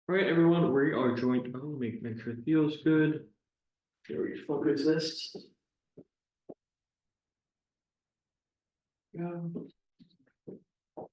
All right, everyone, we are joined. Oh, make sure it feels good. Share we focus this. Yeah. All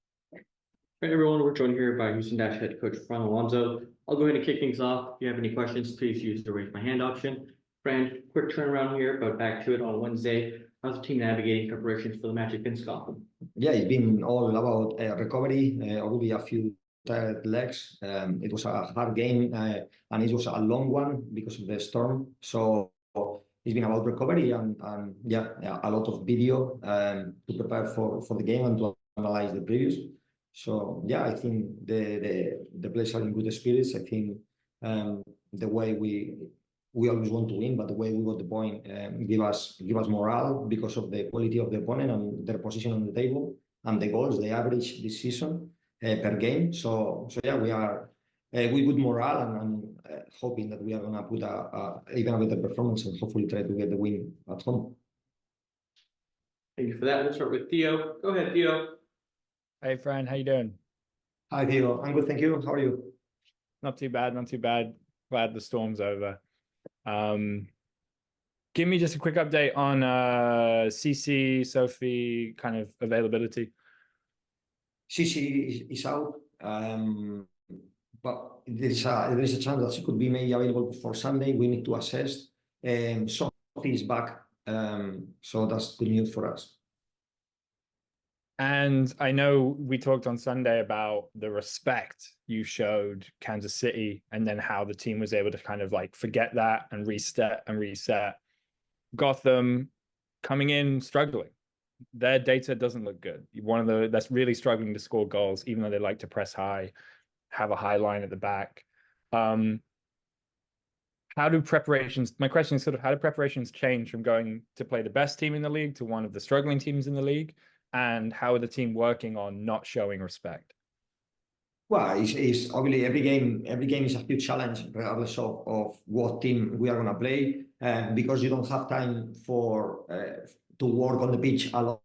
right, everyone, we're joined here by Houston Dash head coach Fran Alonso. I'll go ahead and kick things off. If you have any questions, please use the raise my hand option. Fran, quick turnaround here, but back to it on Wednesday. How's the team navigating preparations for the match against Gotham? Yeah, it's been all about recovery. Only a few tired legs. It was a hard game and it was a long one because of the storm. So it's been about recovery and yeah, a lot of video to prepare for the game and to analyze the previews. So yeah, I think the players are in good spirits. I think the way we always want to win, but the way we got the point give us morale because of the quality of the opponent and their position on the table and the goals they average this season per game. So yeah, we are with good morale and hoping that we are gonna put a even a better performance and hopefully try to get the win at home. Thank you for that. We'll start with Theo. Go ahead, Theo. Hey, Fran, how you doing? Hi, Theo. I'm good, thank you. How are you? Not too bad, not too bad. Glad the storm's over. Give me just a quick update on CC, Sophie, kind of availability. CC is out, but there is a chance that she could be maybe available for Sunday. We need to assess. Sophie is back, so that's good news for us. And I know we talked on Sunday about the respect you showed Kansas City and then how the team was able to kind of like forget that and reset. Gotham coming in struggling. Their data doesn't look good. One of the that's really struggling to score goals, even though they like to press high, have a high line at the back. How do preparations, my question is sort of how do preparations change from going to play the best team in the league to one of the struggling teams in the league? And how are the team working on not showing respect? Well, it's obviously every game is a huge challenge, regardless of what team we are going to play, because you don't have time for to work on the pitch a lot.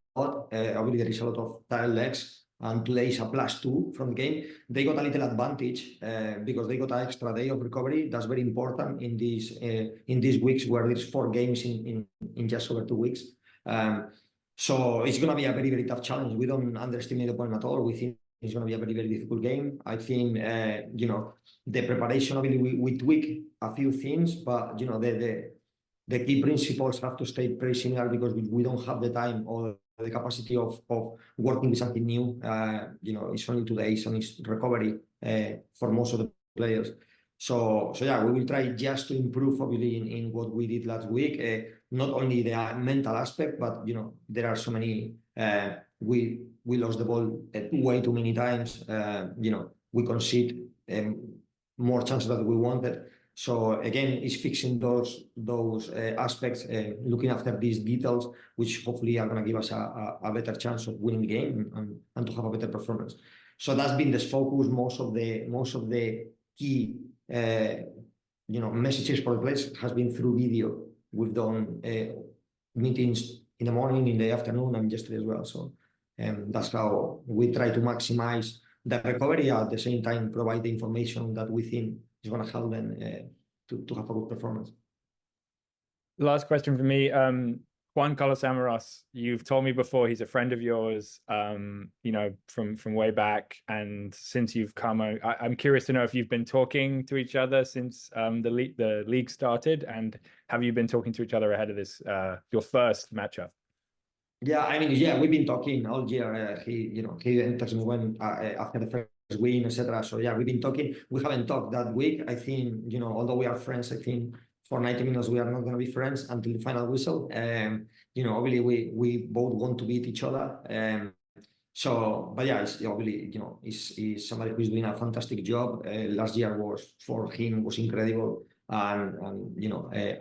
Obviously, there is a lot of tired legs, and today is a +2 from the game. They got a little advantage because they got an extra day of recovery. That's very important in these weeks where there's 4 games in just over 2 weeks. So it's going to be a very, very tough challenge. We don't underestimate the point at all. We think it's going to be a very, very difficult game. I think, the preparation, obviously, we tweak a few things, but, the key principles have to stay very similar because we don't have the time or the capacity of working with something new. It's only 2 days and it's recovery for most of the players. So yeah, we will try just to improve obviously in what we did last week. Not only the mental aspect, but there are so many. We lost the ball way too many times. We concede more chances than we wanted. So again, it's fixing those aspects, looking after these details, which hopefully are going to give us a better chance of winning the game and to have a better performance. So that's been the focus. Most of the key messages for the players has been through video. We've done meetings in the morning, in the afternoon, and yesterday as well. So that's how we try to maximize the recovery at the same time provide the information that we think is going to help them to have a good performance. Last question for me. Juan Carlos Amaros, you've told me before he's a friend of yours, from way back. And since you've come, I'm curious to know if you've been talking to each other since the league started, and have you been talking to each other ahead of this, your first matchup? Yeah, I mean, yeah, we've been talking all year. He texted me when after the first win, etc. So yeah, we've been talking. We haven't talked that week. I think although we are friends, I think for 90 minutes we are not going to be friends until the final whistle. Obviously we both want to beat each other. But yeah, it's obviously is somebody who's doing a fantastic job. Last year was for him was incredible, and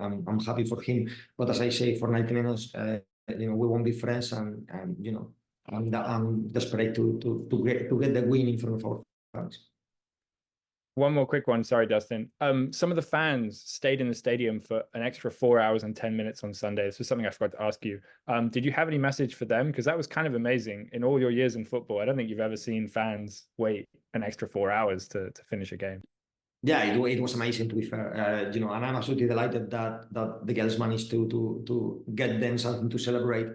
I'm happy for him. But as I say, for 90 minutes. We won't be friends, and I'm desperate to get the win in front of our fans. One more quick one. Sorry, Dustin. Some of the fans stayed in the stadium for an extra 4 hours and 10 minutes on Sunday. This was something I forgot to ask you. Did you have any message for them? Because that was kind of amazing. In all your years in football, I don't think you've ever seen fans wait an extra 4 hours to finish a game. Yeah, it was amazing, to be fair. You know, and I'm absolutely delighted that the girls managed to get them something to celebrate,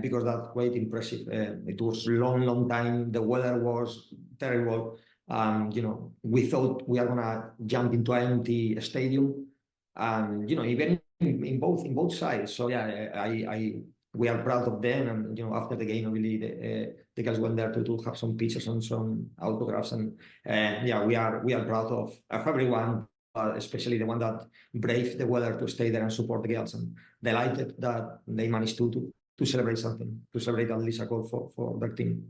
because that's quite impressive. It was long time. The weather was terrible. You know, we thought we are gonna jump into an empty stadium, and you know, even in both sides. So yeah, I we are proud of them, and you know, after the game, really, the guys went there to have some pictures and some autographs, and yeah, we are proud of everyone, especially the one that braved the weather to stay there and support the girls, and delighted that they managed to celebrate something, to celebrate at least a goal for their team.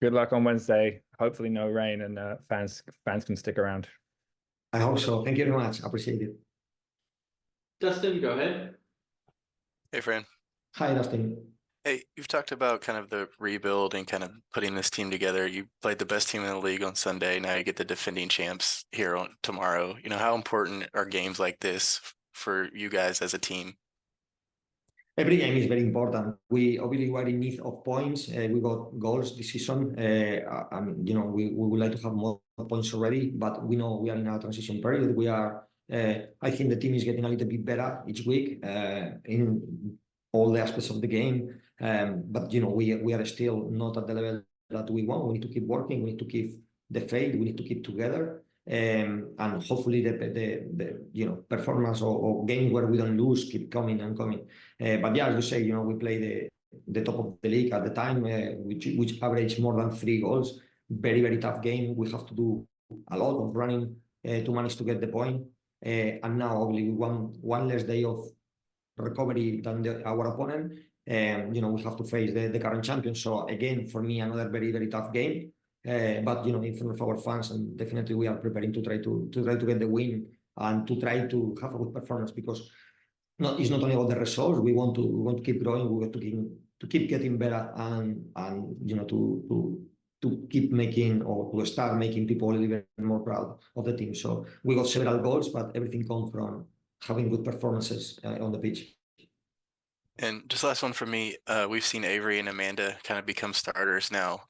Good luck on Wednesday. Hopefully no rain, and fans can stick around. I hope so. Thank you very much. Appreciate it. Justin, go ahead. Hey, Fran. Hi, Dustin. Hey, you've talked about kind of the rebuild and kind of putting this team together. You played the best team in the league on Sunday. Now you get the defending champs here on tomorrow. You know, how important are games like this for you guys as a team? Every game is very important. We obviously were in need of points. We got goals this season. I mean, you know, we would like to have more points already, but we know we are in a transition period. We are. I think the team is getting a little bit better each week in all the aspects of the game. But you know, we are still not at the level that we want. We need to keep working. We need to keep the faith. We need to keep together. And hopefully the you know, performance or game where we don't lose keep coming and coming. But yeah, as you say, you know, we play the top of the league at the time, which averaged more than 3 goals. Very tough game. We have to do a lot of running to manage to get the point. And now obviously one less day of recovery than our opponent. You know, we have to face the current champion. So again, for me, another very tough game. But you know, in front of our fans, and definitely we are preparing to try to get the win and to try to have a good performance, because it's not only about the results. We want to keep growing. We want to keep getting better, and you know, to keep making, or to start making people even more proud of the team. So we got several goals, but everything comes from having good performances on the pitch. And just last one for me, we've seen Avery and Amanda kind of become starters now,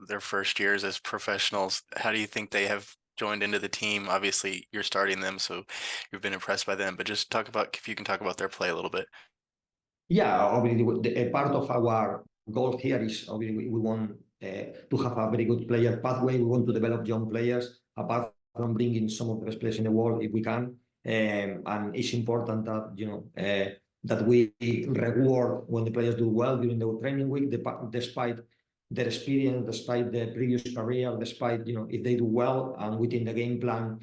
their first years as professionals. How do you think they have joined into the team? Obviously, you're starting them, so you've been impressed by them, but just talk about, if you can talk about their play a little bit. Yeah, obviously, a part of our goal here is obviously we want to have a very good player pathway. We want to develop young players, apart from bringing some of the best players in the world if we can. And it's important that, you know, that we reward when the players do well during the training week, despite their experience, despite the previous career, despite, you know, if they do well and within the game plan,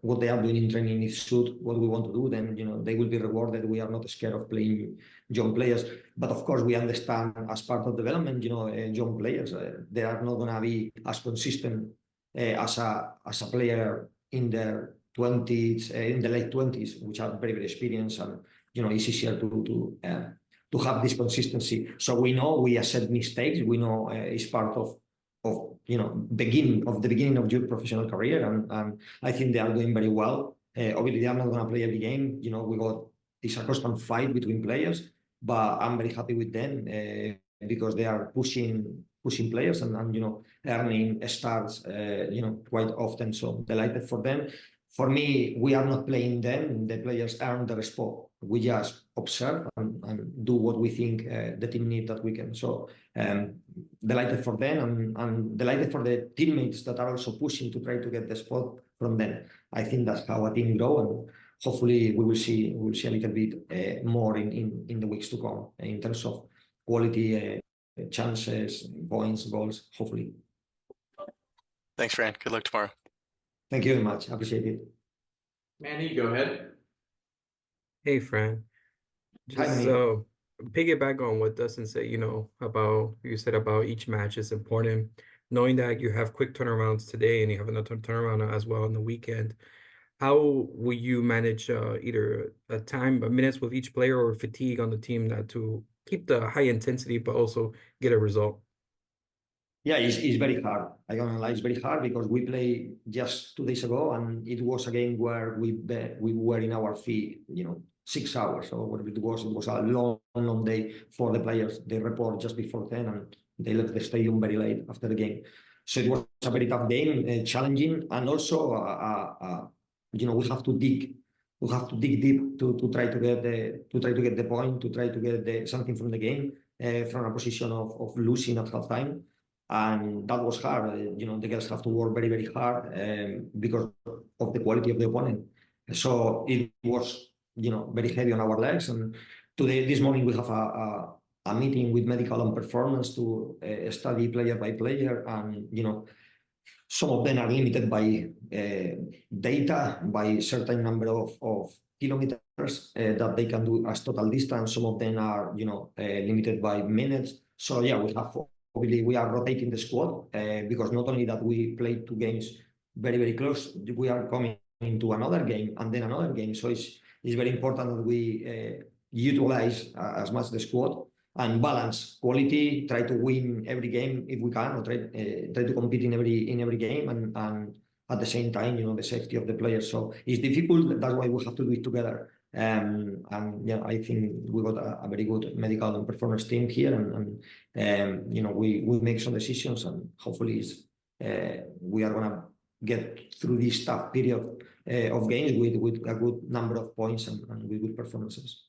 what they are doing in training is suit what we want to do, then, you know, they will be rewarded. We are not scared of playing young players, but of course we understand as part of development, you know, young players, they are not going to be as consistent as a player in their 20s, in the late 20s, which are very experienced, and you know, it's easier to have this consistency. So we know we accept mistakes. We know it's part of you know, the beginning of your professional career, and I think they are doing very well. Obviously, they are not going to play every game. You know, we got this constant fight between players, but I'm very happy with them because they are pushing players and you know, earning starts you know, quite often. So delighted for them. For me, we are not playing them. The players earn their spot. We just observe and do what we think the team needs that weekend. So delighted for them, and delighted for the teammates that are also pushing to try to get the spot from them. I think that's how a team grows, and hopefully we will see a little bit more in the weeks to come in terms of quality, chances, points, goals, hopefully. Thanks, Fran. Good luck tomorrow. Thank you very much. I appreciate it. Manny, go ahead. Hey, Fran. Hi, Just Manny. piggyback on what Dustin said, you know, about you said about each match is important. Knowing that you have quick turnarounds today and you have another turnaround as well on the weekend, how will you manage either minutes with each player or fatigue on the team that to keep the high intensity but also get a result? Yeah, it's very hard. I don't lie, it's very hard because we played just 2 days ago, and it was a game where we were in our feet, you know, 6 hours or whatever it was. It was a long day for the players. They report just before 10, and they left the stadium very late after the game. So it was a very tough game, challenging, and also we have to dig. We have to dig deep to try to get the point, to try to get something from the game, from a position of losing at halftime, and that was hard. The girls have to work very, very hard because of the quality of the opponent. So it was very heavy on our legs. And this morning we have a meeting with medical and performance to study player by player, and some of them are limited by data, by certain number of kilometers that they can do as total distance. Some of them are limited by minutes. So yeah, we are rotating the squad because not only that we played 2 games very, very close, we are coming into another game and then another game. So it's very important that we utilize as much the squad and balance quality, try to win every game if we can, or try to compete in every game, and at the same time, the safety of the players. So it's difficult. That's why we have to do it together. And yeah, I think we got a very good medical and performance team here, and we make some decisions, and hopefully we are gonna get through this tough period of games with a good number of points and with good performances.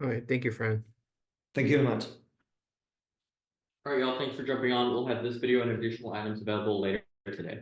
All right, thank you, Fran. Thank you very much. All right, y'all. Thanks for jumping on. We'll have this video and additional items available later today.